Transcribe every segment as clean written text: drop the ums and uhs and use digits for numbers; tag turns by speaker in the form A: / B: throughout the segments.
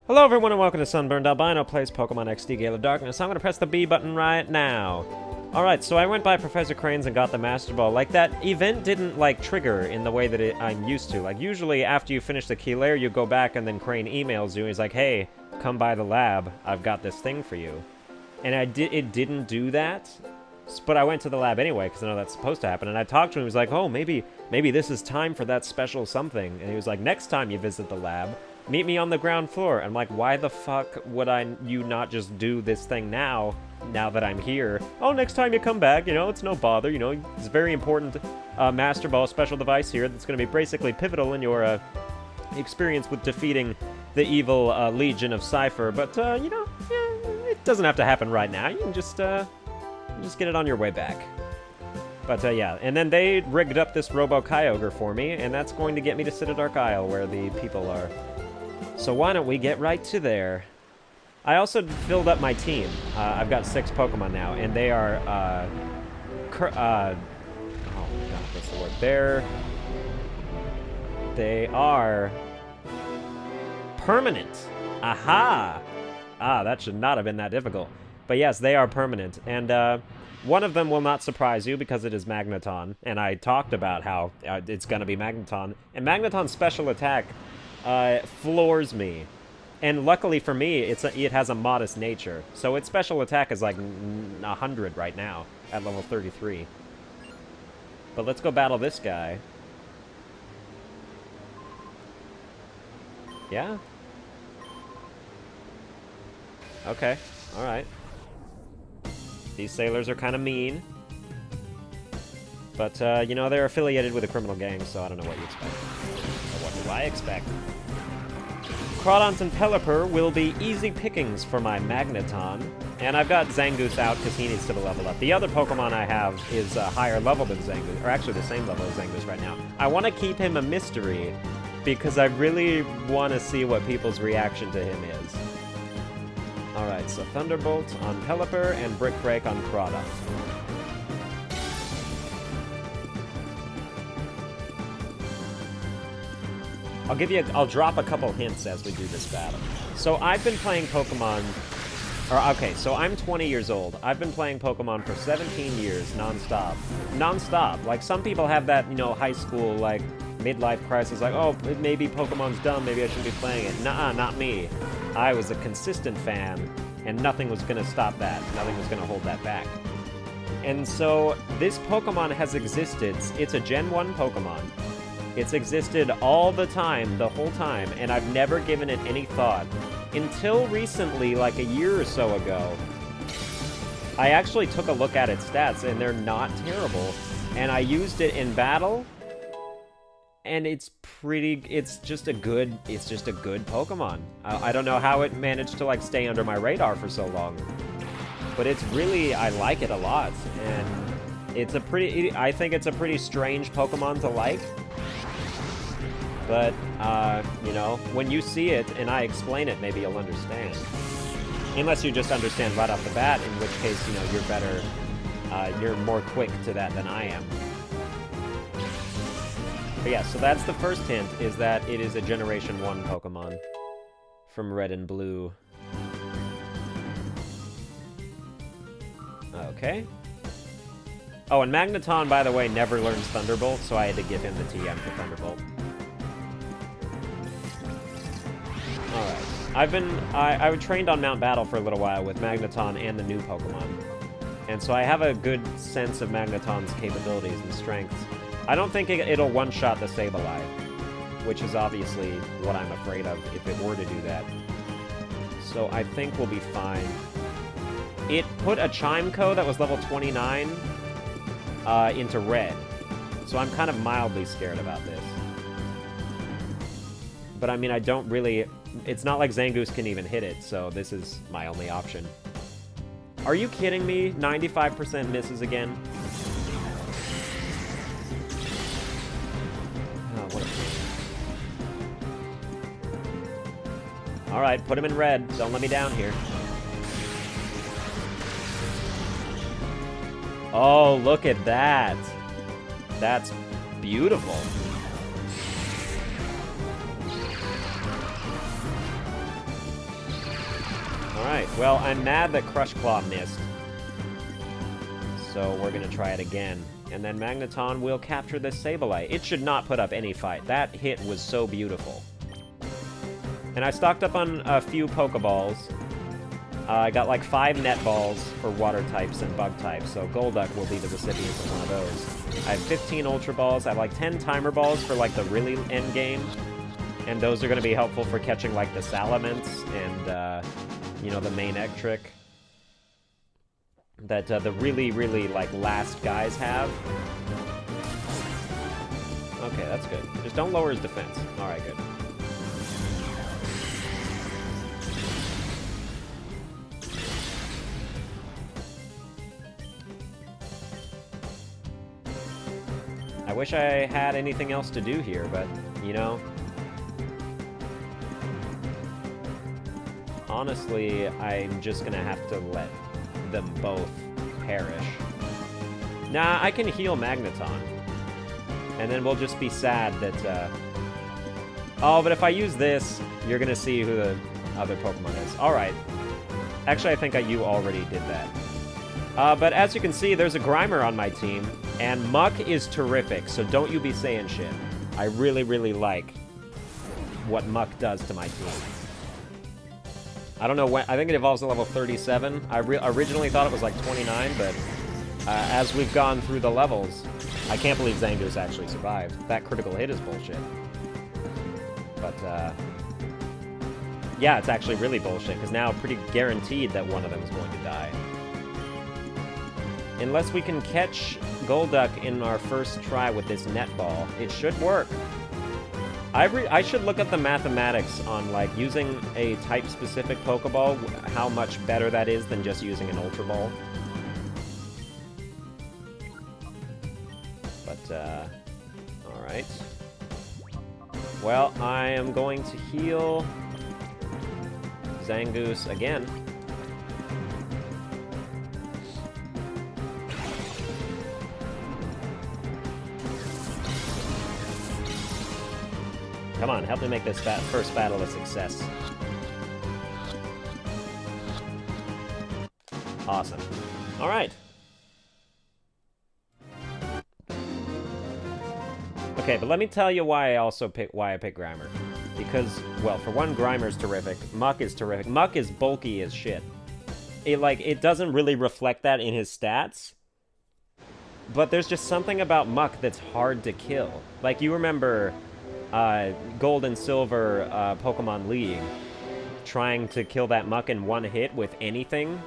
A: Hello everyone and welcome to Sunburned Albino plays Pokemon XD Gale of Darkness. I'm going to press the B button right now. Alright, so I went by Professor Crane's and got the Master Ball. Like, that event didn't, trigger in the way that I'm used to. Like, usually after you finish the key layer, you go back and then Crane emails you and he's like, hey, come by the lab. I've got this thing for you. And it didn't do that, but I went to the lab anyway because I know that's supposed to happen. And I talked to him, he was like, oh, maybe this is time for that special something. And he was like, next time you visit the lab, meet me on the ground floor. I'm like, why the fuck would you not just do this thing now that I'm here? Oh, next time you come back, it's no bother, it's a very important Master Ball special device here that's going to be basically pivotal in your experience with defeating the evil Legion of Cypher. But, it doesn't have to happen right now. You can just get it on your way back. But, yeah, and then they rigged up this Robo-Kyogre for me, and that's going to get me to Citadark Isle, where the people are. So why don't we get right to there? I also filled up my team. I've got 6 Pokemon now, and they are, oh my god, what's the word? They are permanent. Aha! Ah, that should not have been that difficult. But yes, they are permanent, and, one of them will not surprise you because it is Magneton, and I talked about how it's gonna be Magneton, and Magneton's special attack floors me. And luckily for me, it has a modest nature. So its special attack is like 100 right now at level 33. But let's go battle this guy. Yeah? Okay, alright. These sailors are kind of mean. But, they're affiliated with a criminal gang, so I don't know what you expect. Or what do I expect? Crawdont and Pelipper will be easy pickings for my Magneton. And I've got Zangoose out because he needs to level up. The other Pokemon I have is a higher level than Zangoose, or actually the same level as Zangoose right now. I want to keep him a mystery because I really want to see what people's reaction to him is. Alright, so Thunderbolt on Pelipper and Brick Break on Crawdont. I'll drop a couple hints as we do this battle. So I've been playing Pokemon, so I'm 20 years old. I've been playing Pokemon for 17 years, non-stop. Non-stop. Like, some people have that, high school, midlife crisis, like, oh, maybe Pokemon's dumb, maybe I shouldn't be playing it. Nuh-uh, not me. I was a consistent fan, and nothing was gonna stop that. Nothing was gonna hold that back. And so, this Pokemon has existed. It's a Gen 1 Pokemon. It's existed all the time, the whole time, and I've never given it any thought. Until recently, like a year or so ago, I actually took a look at its stats, and they're not terrible. And I used it in battle, and it's just a good Pokemon. I don't know how it managed to, stay under my radar for so long. But it's really, I like it a lot, and I think it's a pretty strange Pokemon to like. But, when you see it and I explain it, maybe you'll understand. Unless you just understand right off the bat, in which case, you're better, you're more quick to that than I am. But yeah, so that's the first hint, is that it is a Generation 1 Pokemon from Red and Blue. Okay. Oh, and Magneton, by the way, never learns Thunderbolt, so I had to give him the TM for Thunderbolt. Alright. I trained on Mount Battle for a little while with Magneton and the new Pokemon. And so I have a good sense of Magneton's capabilities and strengths. I don't think it'll one-shot the Sableye, which is obviously what I'm afraid of if it were to do that. So I think we'll be fine. It put a Chimeco that was level 29 into red. So I'm kind of mildly scared about this. But I mean, I don't really... It's not like Zangoose can even hit it, so this is my only option. Are you kidding me? 95% misses again? Oh, what a pain. Alright, put him in red. Don't let me down here. Oh, look at that. That's beautiful. Alright, well, I'm mad that Crush Claw missed. So we're gonna try it again. And then Magneton will capture this Sableye. It should not put up any fight. That hit was so beautiful. And I stocked up on a few Pokeballs. I got like 5 net balls for water types and bug types, so Golduck will be the recipient of one of those. I have 15 Ultra Balls. I have like 10 Timer Balls for like the really end game. And those are going to be helpful for catching like the Salamence and, you know, the main Ectric that the really, really like last guys have. Okay, that's good. Just don't lower his defense. Alright, good. I wish I had anything else to do here, but, you know... Honestly, I'm just gonna have to let them both perish. Nah, I can heal Magneton. And then we'll just be sad that, Oh, but if I use this, you're gonna see who the other Pokemon is. Alright. Actually, I think you already did that. But as you can see, there's a Grimer on my team, and Muck is terrific, so don't you be saying shit. I really, really like what Muck does to my team. I don't know when... I think it evolves to level 37. I originally thought it was like 29, but as we've gone through the levels, I can't believe Zangoose actually survived. That critical hit is bullshit. But, yeah, it's actually really bullshit, because now pretty guaranteed that one of them is going to die. Unless we can catch Golduck in our first try with this netball, it should work. I should look at the mathematics on, like, using a type-specific Pokeball, how much better that is than just using an Ultra Ball. But, alright. Well, I am going to heal Zangoose again. Come on, help me make this first battle a success. Awesome. Alright. Okay, but let me tell you why I pick Grimer. Because, well, for one, Grimer's terrific. Muck is terrific. Muck is bulky as shit. It doesn't really reflect that in his stats. But there's just something about Muck that's hard to kill. Like, you remember... Gold and Silver Pokemon League, trying to kill that Muck in one hit with anything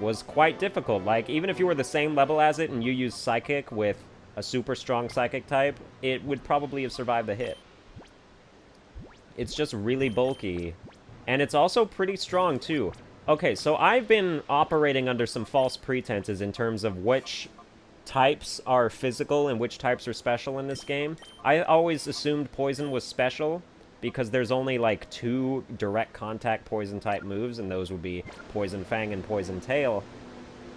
A: was quite difficult. Like, even if you were the same level as it and you used Psychic with a super strong Psychic type, it would probably have survived the hit. It's just really bulky. And it's also pretty strong, too. Okay, so I've been operating under some false pretenses in terms of which types are physical and which types are special in this game. I always assumed Poison was special because there's only like 2 direct contact Poison type moves, and those would be Poison Fang and Poison Tail.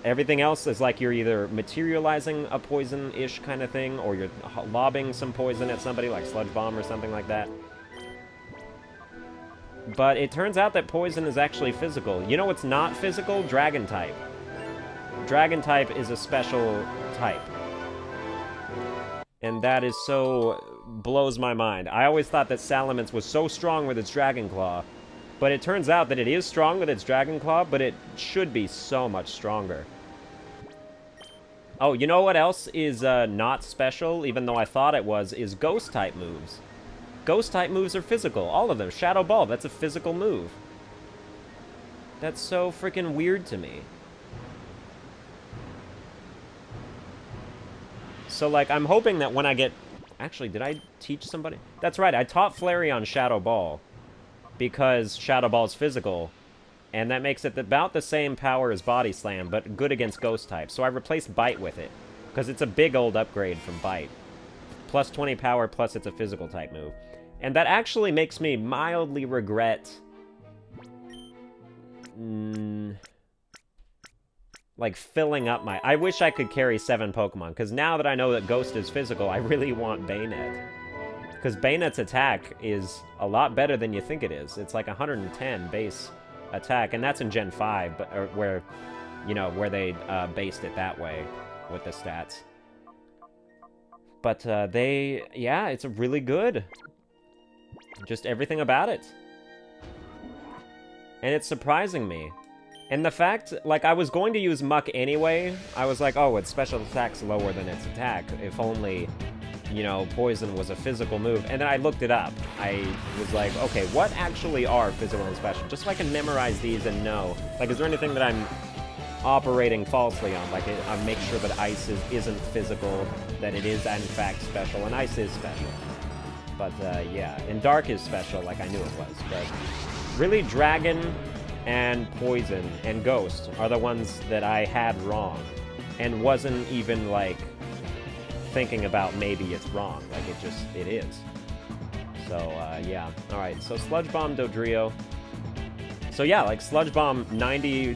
A: Everything else is like you're either materializing a poison-ish kind of thing, or you're lobbing some poison at somebody, like Sludge Bomb or something like that. But it turns out that Poison is actually physical. You know what's not physical? Dragon type. Dragon type is a special type. And that is so... blows my mind. I always thought that Salamence was so strong with its Dragon Claw, but it turns out that it is strong with its Dragon Claw, but it should be so much stronger. Oh, you know what else is not special, even though I thought it was, is Ghost-type moves. Ghost-type moves are physical, all of them. Shadow Ball, that's a physical move. That's so freaking weird to me. So, like, I'm hoping that when I get... Actually, did I teach somebody? That's right, I taught Flareon Shadow Ball. Because Shadow Ball's physical. And that makes it about the same power as Body Slam, but good against Ghost type. So I replaced Bite with it. Because it's a big old upgrade from Bite. Plus 20 power, plus it's a physical type move. And that actually makes me mildly regret... like, filling up my... I wish I could carry 7 Pokemon, because now that I know that Ghost is physical, I really want Bayonet. Because Bayonet's attack is a lot better than you think it is. It's like 110 base attack, and that's in Gen 5, but or where, you know, where they based it that way with the stats. But yeah, it's really good. Just everything about it. And it's surprising me. And the fact, like, I was going to use Muck anyway. I was like, oh, its special attack's lower than its attack. If only, you know, Poison was a physical move. And then I looked it up. I was like, okay, what actually are physical and special? Just so I can memorize these and know. Like, is there anything that I'm operating falsely on? Like, I make sure that Ice isn't physical, that it is, in fact, special. And Ice is special. But, yeah. And Dark is special, like I knew it was. But really, Dragon and Poison and Ghost are the ones that I had wrong. And wasn't even, like, thinking about maybe it's wrong. Like, it is. So, yeah. Alright, so Sludge Bomb Dodrio. So, yeah, like, Sludge Bomb, 90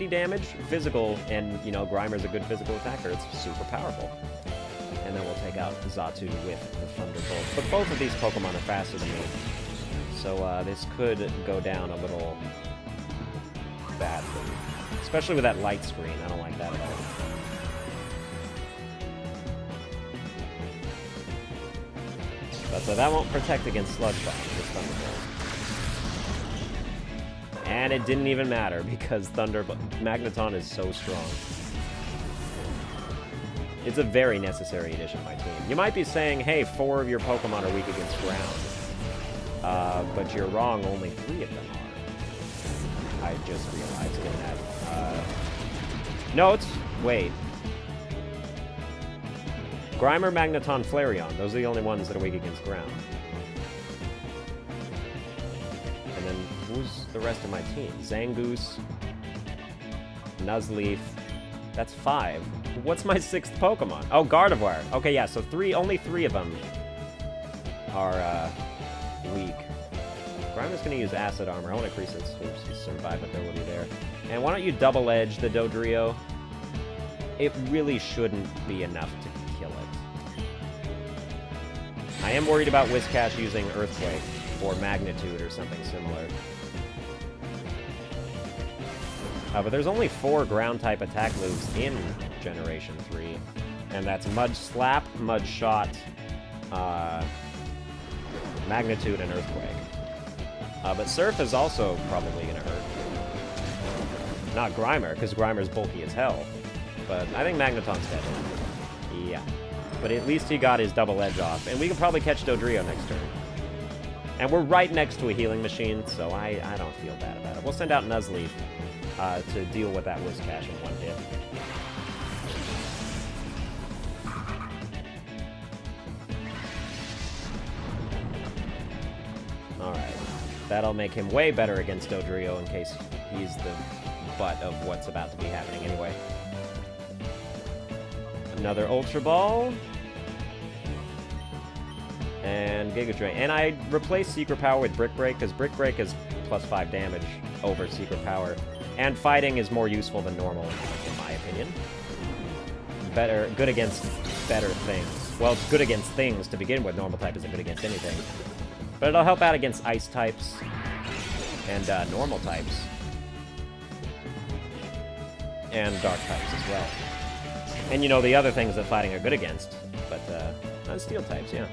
A: damage, physical, and, you know, Grimer's a good physical attacker. It's super powerful. And then we'll take out Xatu with the Thunderbolt. But both of these Pokemon are faster than me. So this could go down a little badly. Especially with that light screen. I don't like that at all. But that won't protect against Sludge Bomb, this Thunderbolt. And it didn't even matter because Magneton is so strong. It's a very necessary addition to my team. You might be saying, hey, 4 of your Pokemon are weak against ground. But you're wrong, only 3 of them are. I just realized in that. Notes! Wait. Grimer, Magneton, Flareon. Those are the only ones that are weak against ground. And then, who's the rest of my team? Zangoose. Nuzleaf. That's 5. What's my 6th Pokemon? Oh, Gardevoir. Okay, yeah, so only 3 of them are, weak. Grimer's gonna use Acid Armor. I want to increase its survivability there. And why don't you Double Edge the Dodrio? It really shouldn't be enough to kill it. I am worried about Whiscash using Earthquake or Magnitude or something similar. But there's only 4 ground-type attack moves in Generation 3. And that's Mud Slap, Mud Shot, Magnitude, and Earthquake. But Surf is also probably gonna hurt. Not Grimer, because Grimer's bulky as hell. But I think Magneton's dead. Yeah. But at least he got his Double Edge off. And we can probably catch Dodrio next turn. And we're right next to a healing machine, so I don't feel bad about it. We'll send out Nuzleaf to deal with that Whiscash in one hit. Alright. That'll make him way better against Dodrio in case he's the butt of what's about to be happening anyway. Another Ultra Ball. And Giga Drain. And I replaced Secret Power with Brick Break, because Brick Break is plus 5 damage over Secret Power. And fighting is more useful than normal, in my opinion. Good against better things. Well, it's good against things to begin with. Normal type isn't good against anything. But it'll help out against Ice types and normal types. And Dark types as well. And you know, the other things that fighting are good against. But, Steel types, yeah.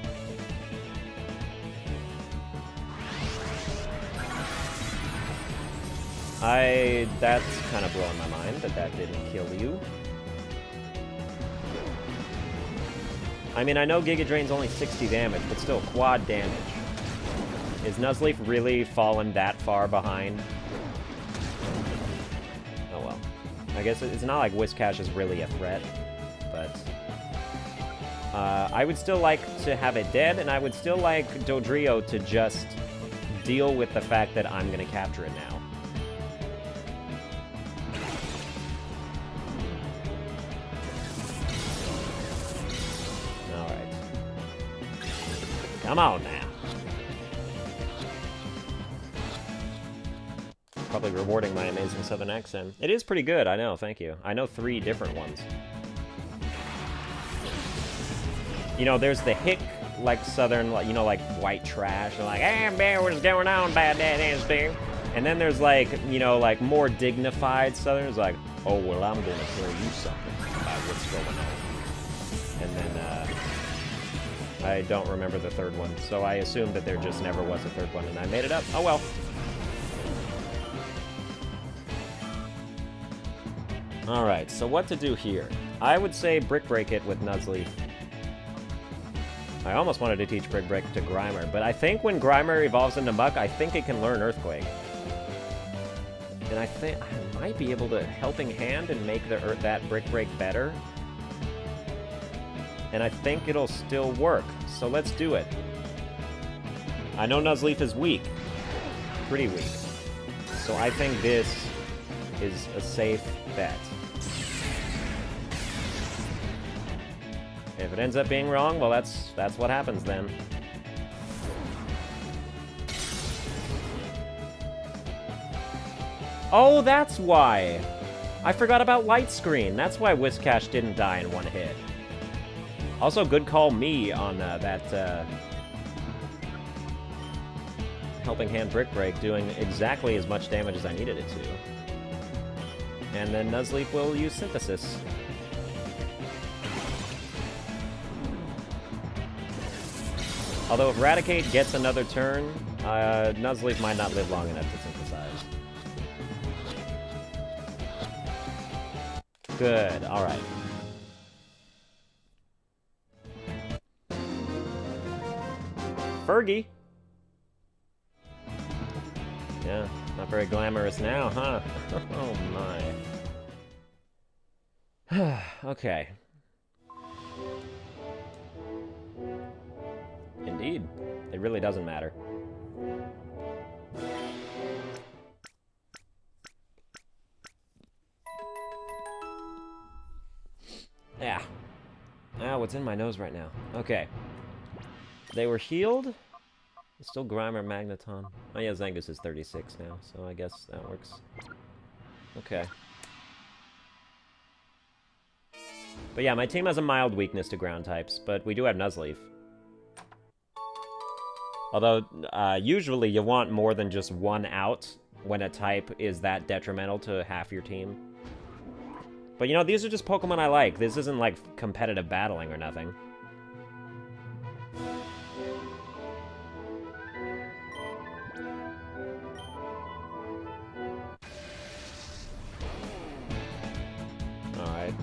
A: That's kind of blowing my mind that didn't kill you. I mean, I know Giga Drain's only 60 damage, but still, quad damage. Is Nuzleaf really fallen that far behind? Oh well. I guess it's not like Whiscash is really a threat, but... I would still like to have it dead, and I would still like Dodrio to just deal with the fact that I'm gonna capture it now. Come on now. Probably rewarding my amazing southern accent. It is pretty good, I know, thank you. I know 3 different ones. You know, there's the hick, like southern, you know, like white trash. And like, hey, man, what's going on, bad dad, Steve? And then there's like, you know, like more dignified Southerners like, oh, well, I'm gonna tell you something about what's going on. And then, I don't remember the third one, so I assumed that there just never was a third one, and I made it up. Oh well. Alright, so what to do here? I would say Brick Break it with Nuzleaf. I almost wanted to teach Brick Break to Grimer, but I think when Grimer evolves into Muck, I think it can learn Earthquake. And I think I might be able to Helping Hand and make that Brick Break better. And I think it'll still work, so let's do it. I know Nuzleaf is weak. Pretty weak. So I think this is a safe bet. If it ends up being wrong, well, that's what happens then. Oh, that's why! I forgot about Light Screen. That's why Whiscash didn't die in one hit. Also, good call me on that Helping Hand Brick Break doing exactly as much damage as I needed it to. And then Nuzleaf will use Synthesis. Although if Raticate gets another turn, Nuzleaf might not live long enough to synthesize. Good, alright. Fergie! Yeah, not very glamorous now, huh? Oh my. Okay. Indeed. It really doesn't matter. Yeah. Ah, what's in my nose right now? Okay. They were healed. Still Grimer, Magneton. Oh yeah, Zangus is 36 now, so I guess that works. Okay. But yeah, my team has a mild weakness to ground types, but we do have Nuzleaf. Although, usually you want more than just one out when a type is that detrimental to half your team. But you know, these are just Pokemon I like. This isn't like competitive battling or nothing. Alright.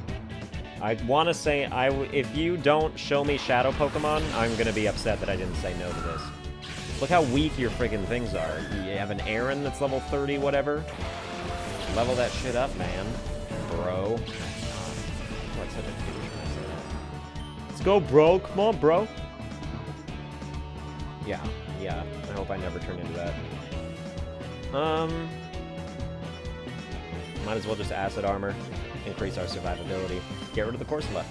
A: I want to say, if you don't show me Shadow Pokemon, I'm going to be upset that I didn't say no to this. Look how weak your friggin' things are. You have an Aaron that's level 30, whatever. Level that shit up, man. Bro. What's such a douche when I say that? Let's go, bro. Come on, bro. Yeah. I hope I never turn into that. Might as well just Acid Armor. Increase our survivability. Get rid of the Corsola.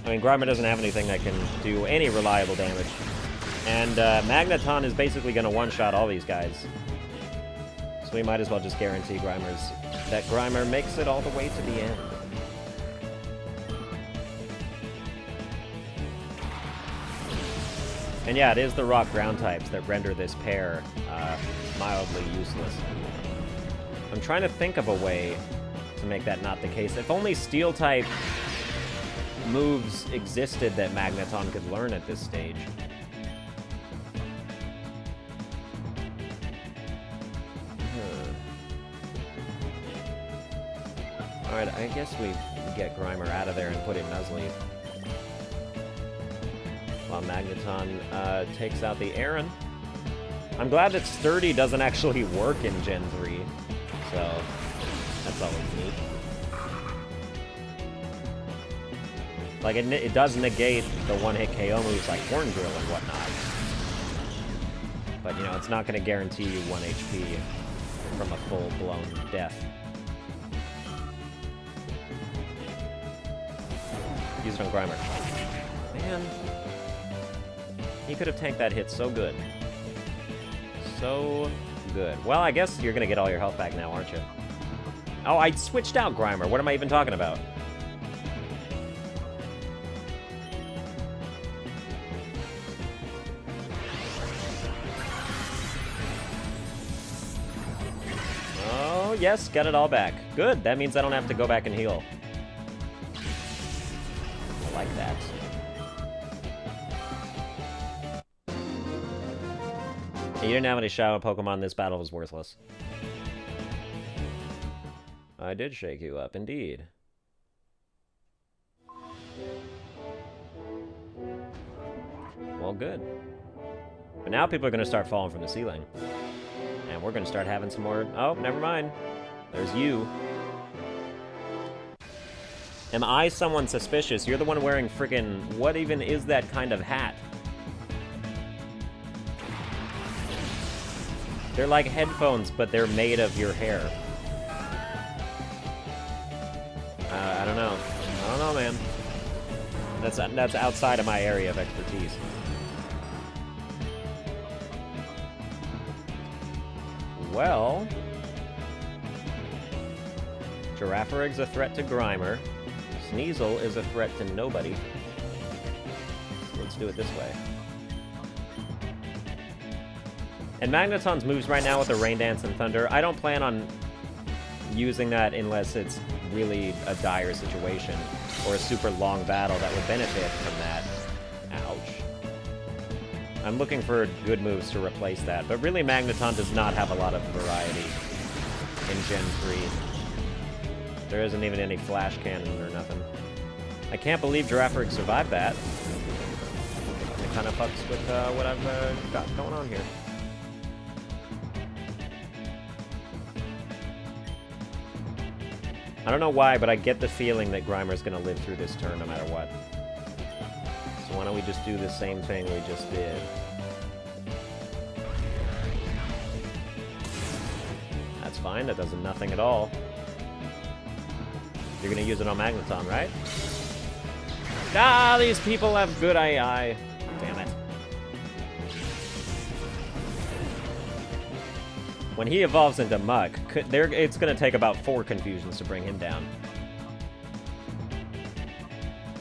A: I mean, Grimer doesn't have anything that can do any reliable damage. And Magneton is basically going to one-shot all these guys. So we might as well just guarantee that Grimer makes it all the way to the end. And yeah, it is the rock ground types that render this pair mildly useless. I'm trying to think of a way to make that not the case. If only steel type moves existed that Magneton could learn at this stage. Alright, I guess we get Grimer out of there and put in Nuzleaf. While Magneton takes out the Aaron. I'm glad that Sturdy doesn't actually work in Gen 3. So, that's always neat. Like, it does negate the one-hit KO moves like Horn Drill and whatnot. But, you know, it's not going to guarantee you 1 HP from a full-blown death. Use it on Grimer. Man. He could have tanked that hit so good. So good. Well, I guess you're going to get all your health back now, aren't you? Oh, I switched out Grimer. What am I even talking about? yes, get it all back. Good, that means I don't have to go back and heal. I like that. You didn't have any Shadow Pokemon, this battle was worthless. I did shake you up, indeed. Well, good. But now people are going to start falling from the ceiling. And we're going to start having some more... Oh, never mind. There's you. Am I someone suspicious? You're the one wearing friggin'... What even is that kind of hat? They're like headphones, but they're made of your hair. I don't know. I don't know, man. That's outside of my area of expertise. Well... Girafarig a threat to Grimer. Sneasel is a threat to nobody. So let's do it this way. And Magneton's moves right now with the Rain Dance and Thunder, I don't plan on using that unless it's really a dire situation or a super long battle that would benefit from that. Ouch. I'm looking for good moves to replace that, but really Magneton does not have a lot of variety in Gen 3. There isn't even any Flash Cannon or nothing. I can't believe Girafarig survived that. It kind of fucks with what I've got going on here. I don't know why, but I get the feeling that Grimer's gonna live through this turn no matter what. So why don't we just do the same thing we just did? That's fine, that does nothing at all. You're gonna use it on Magneton, right? Ah, these people have good AI. Damn it. When he evolves into Muck, it's going to take about 4 confusions to bring him down.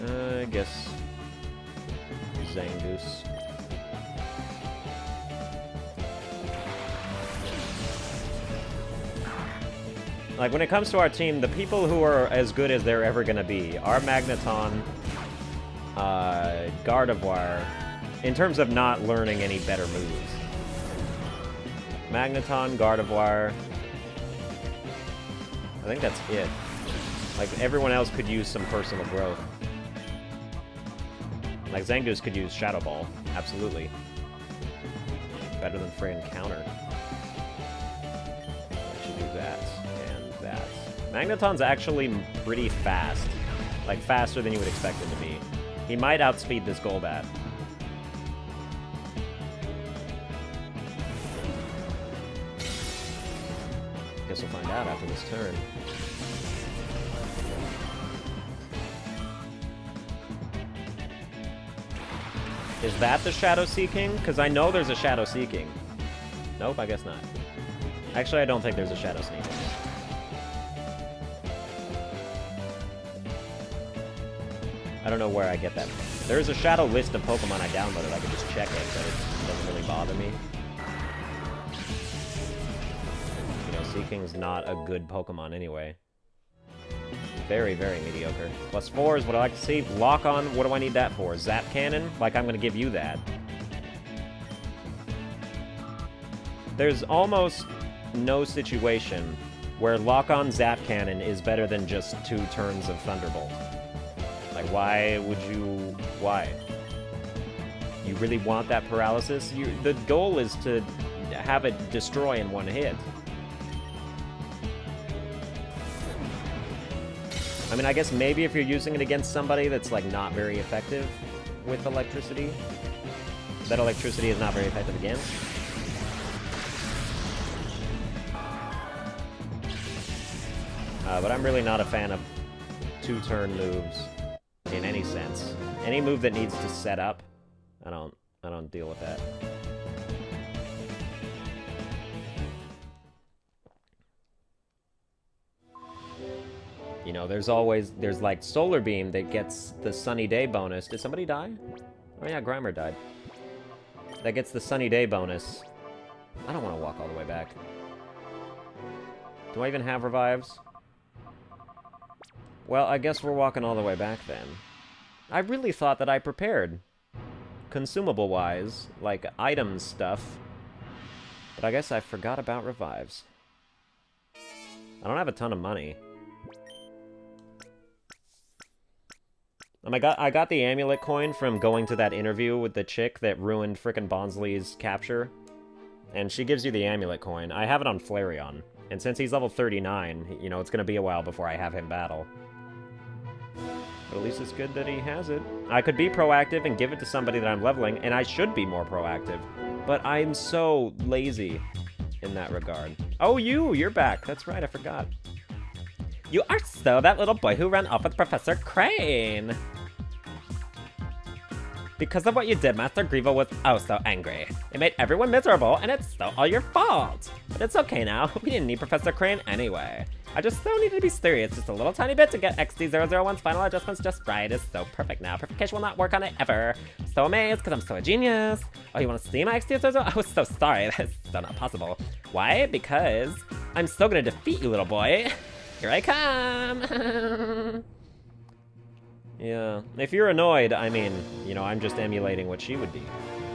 A: I guess... Zangoose. Like, when it comes to our team, the people who are as good as they're ever going to be are Magneton, Gardevoir, in terms of not learning any better moves. Magneton, Gardevoir. I think that's it. Like, everyone else could use some personal growth. Like, Zangoose could use Shadow Ball. Absolutely. Better than friggin' Counter. I should do that. And that. Magneton's actually pretty fast. Like, faster than you would expect him to be. He might outspeed this Golbat. Guess we'll find out after this turn. Is that the Shadow Seeking? Because I know there's a Shadow Seeking. Nope, I guess not. Actually, I don't think there's a Shadow Sneaking. I don't know where I get that from. There's a Shadow list of Pokemon I downloaded. I could just check it, but it doesn't really bother me. Seeking's not a good Pokemon anyway. Very, very mediocre. +4 is what I like to see. Lock on, what do I need that for? Zap Cannon? Like, I'm gonna give you that. There's almost no situation where Lock on Zap Cannon is better than just 2 turns of Thunderbolt. Like, why would you... Why? You really want that paralysis? The goal is to have it destroy in 1 hit. I mean, I guess maybe if you're using it against somebody that's, like, not very effective with electricity. That electricity is not very effective against. But I'm really not a fan of 2-turn moves in any sense. Any move that needs to set up, I don't deal with that. You know, there's like Solar Beam that gets the Sunny Day bonus. Did somebody die? Oh yeah, Grimer died. That gets the Sunny Day bonus. I don't want to walk all the way back. Do I even have revives? Well, I guess we're walking all the way back then. I really thought that I prepared. Consumable-wise, like item stuff. But I guess I forgot about revives. I don't have a ton of money. I got the amulet coin from going to that interview with the chick that ruined frickin' Bonsley's capture. And she gives you the amulet coin. I have it on Flareon. And since he's level 39, you know, it's gonna be a while before I have him battle. But at least it's good that he has it. I could be proactive and give it to somebody that I'm leveling, and I should be more proactive. But I'm so lazy in that regard. Oh, you're back. That's right, I forgot. You are so that little boy who ran off with Professor Crane. Because of what you did, Master Grievo was oh so angry. It made everyone miserable, and it's so all your fault. But it's okay now. We didn't need Professor Crane anyway. I just so needed to be serious just a little tiny bit to get XD001's final adjustments just right. It's so perfect now. Purification will not work on it ever. So amazed because I'm so a genius. Oh, you want to see my XD001? I was so sorry. That's so not possible. Why? Because I'm still going to defeat you, little boy. Here I come. Yeah. If you're annoyed, I mean, you know, I'm just emulating what she would be.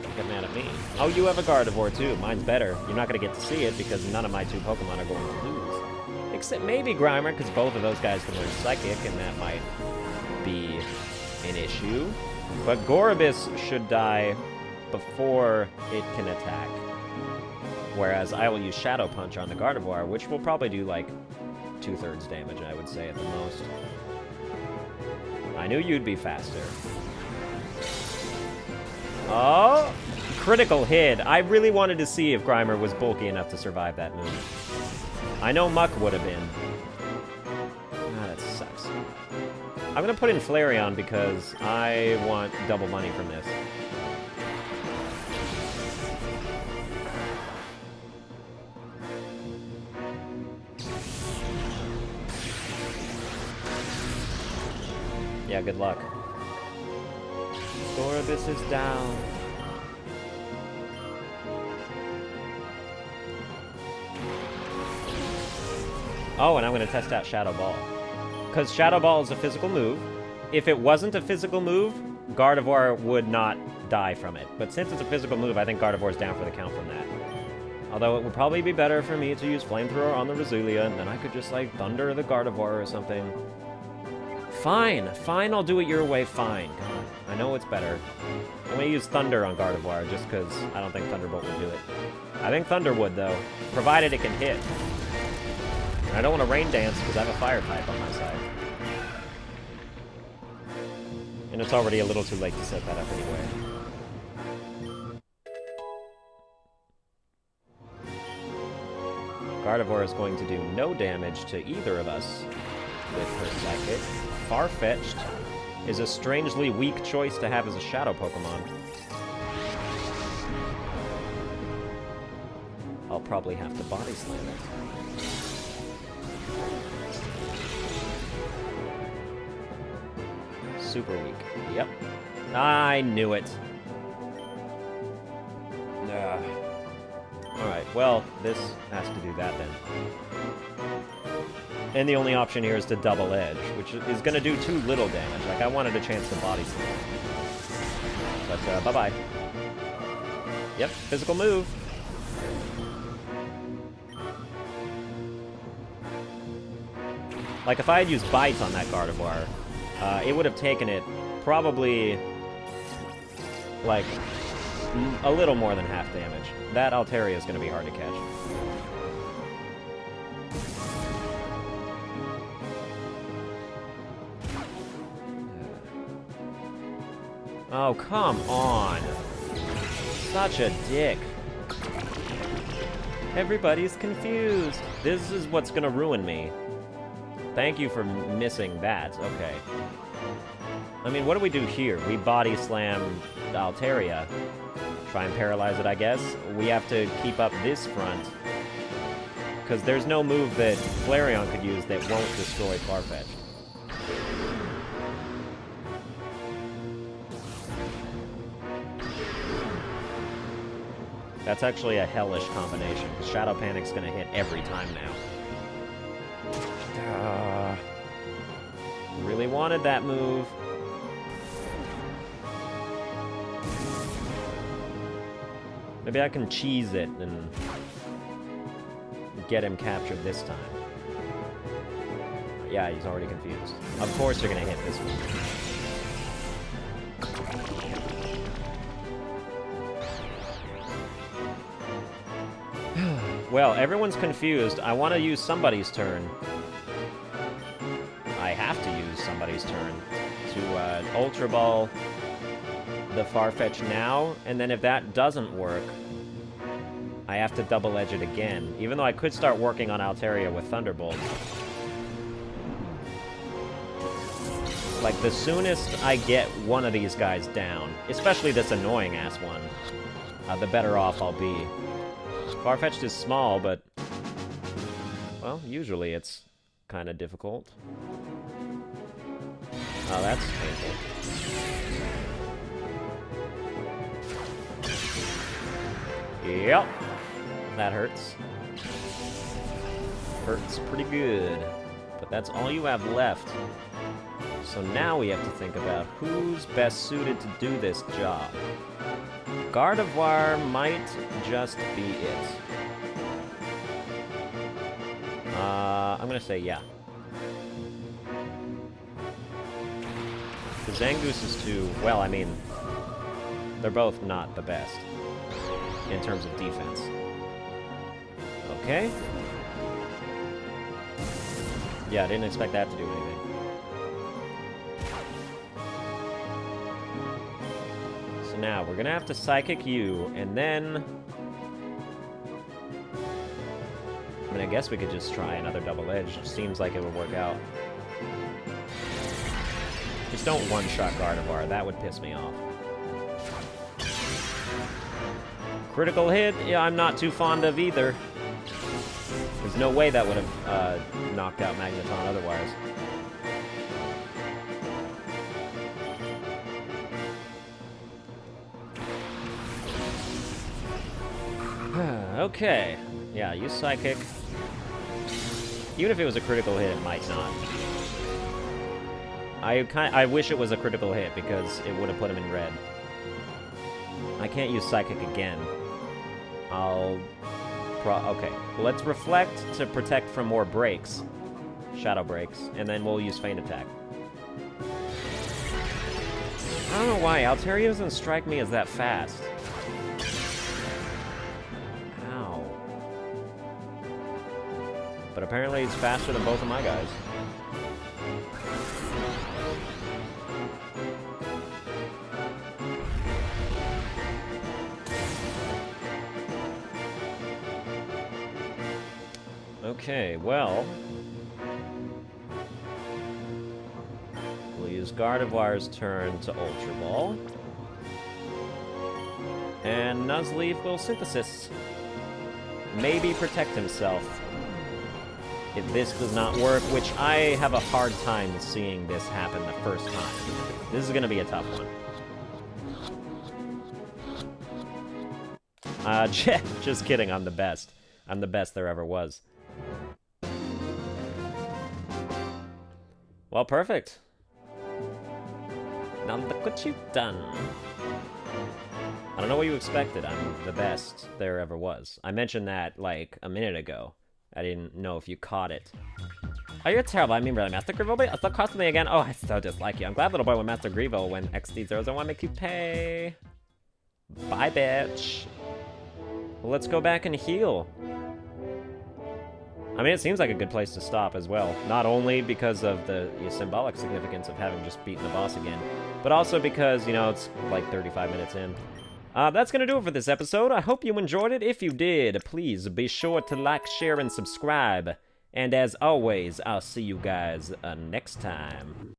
A: Don't get mad at me. Oh, you have a Gardevoir too. Mine's better. You're not going to get to see it because none of my two Pokemon are going to lose. Except maybe Grimer, because both of those guys can learn Psychic, and that might be an issue. But Gorobis should die before it can attack. Whereas I will use Shadow Punch on the Gardevoir, which will probably do like 2/3 damage, I would say, at the most. I knew you'd be faster. Oh! Critical hit. I really wanted to see if Grimer was bulky enough to survive that move. I know Muck would have been. Ah, that sucks. I'm gonna put in Flareon because I want double money from this. Yeah, good luck. Gorobis is down. Oh, and I'm going to test out Shadow Ball. Because Shadow Ball is a physical move. If it wasn't a physical move, Gardevoir would not die from it. But since it's a physical move, I think Gardevoir's down for the count from that. Although it would probably be better for me to use Flamethrower on the Roselia, and then I could just, like, Thunder the Gardevoir or something. Fine, I'll do it your way, fine. God, I know it's better. I'm gonna use Thunder on Gardevoir just because I don't think Thunderbolt would do it. I think Thunder would, though, provided it can hit. And I don't want to Rain Dance because I have a Fire type on my side. And it's already a little too late to set that up anyway. Gardevoir is going to do no damage to either of us with her Psychic. Farfetch'd is a strangely weak choice to have as a Shadow Pokemon. I'll probably have to Body Slam it. Super weak. Yep. I knew it. Alright, well, this has to do that then. And the only option here is to Double Edge, which is going to do too little damage. Like, I wanted a chance to Body Slam. But, bye-bye. Yep, physical move. Like, if I had used Bite on that Gardevoir, it would have taken it probably, like, a little more than half damage. That Altaria is going to be hard to catch. Oh, come on. Such a dick. Everybody's confused. This is what's gonna ruin me. Thank you for missing that. Okay. I mean, what do we do here? We Body Slam Altaria. Try and paralyze it, I guess. We have to keep up this front. Because there's no move that Flareon could use that won't destroy Farfetch'd. That's actually a hellish combination, because Shadow Panic's gonna hit every time now. Really wanted that move. Maybe I can cheese it and get him captured this time. Yeah, he's already confused. Of course you're gonna hit this one. Well, everyone's confused. I want to use somebody's turn. I have to use somebody's turn to Ultra Ball the Farfetch now, and then if that doesn't work, I have to double edge it again, even though I could start working on Altaria with Thunderbolt. Like, the soonest I get one of these guys down, especially this annoying-ass one, the better off I'll be. Farfetch'd is small, but, well, usually it's kind of difficult. Oh, that's painful. Yep. That hurts. Hurts pretty good. But that's all you have left. So now we have to think about who's best suited to do this job. Gardevoir might just be it. I'm gonna say yeah. The Zangoose is too... Well, I mean, they're both not the best in terms of defense. Okay. Yeah, I didn't expect that to do anything. So now, we're gonna have to Psychic you, and then... I mean, I guess we could just try another Double Edge. Seems like it would work out. Just don't one-shot Gardevoir, that would piss me off. Critical hit, yeah, I'm not too fond of either. There's no way that would have knocked out Magneton otherwise. Okay. Yeah, use Psychic. Even if it was a critical hit, it might not. I wish it was a critical hit, because it would have put him in red. I can't use Psychic again. Okay. Well, let's Reflect to protect from more breaks. Shadow breaks. And then we'll use Feint Attack. I don't know why. Altaria doesn't strike me as that fast. Ow. But apparently it's faster than both of my guys. Okay, well... we'll use Gardevoir's turn to Ultra Ball. And Nuzleaf will Synthesis. Maybe protect himself. If this does not work, which I have a hard time seeing this happen the first time. This is gonna be a tough one. Just kidding, I'm the best. I'm the best there ever was. Well, perfect. Now look what you've done. I don't know what you expected. I'm the best there ever was. I mentioned that, like, a minute ago. I didn't know if you caught it. Oh, you're terrible. I mean, really, Master Grevo? Stop costing me again? Oh, I so dislike you. I'm glad little boy went Master Grevo when XD0s. I want to make you pay. Bye, bitch. Well, let's go back and heal. I mean, it seems like a good place to stop as well. Not only because of the symbolic significance of having just beaten the boss again, but also because, you know, it's like 35 minutes in. That's gonna do it for this episode. I hope you enjoyed it. If you did, please be sure to like, share, and subscribe. And as always, I'll see you guys next time.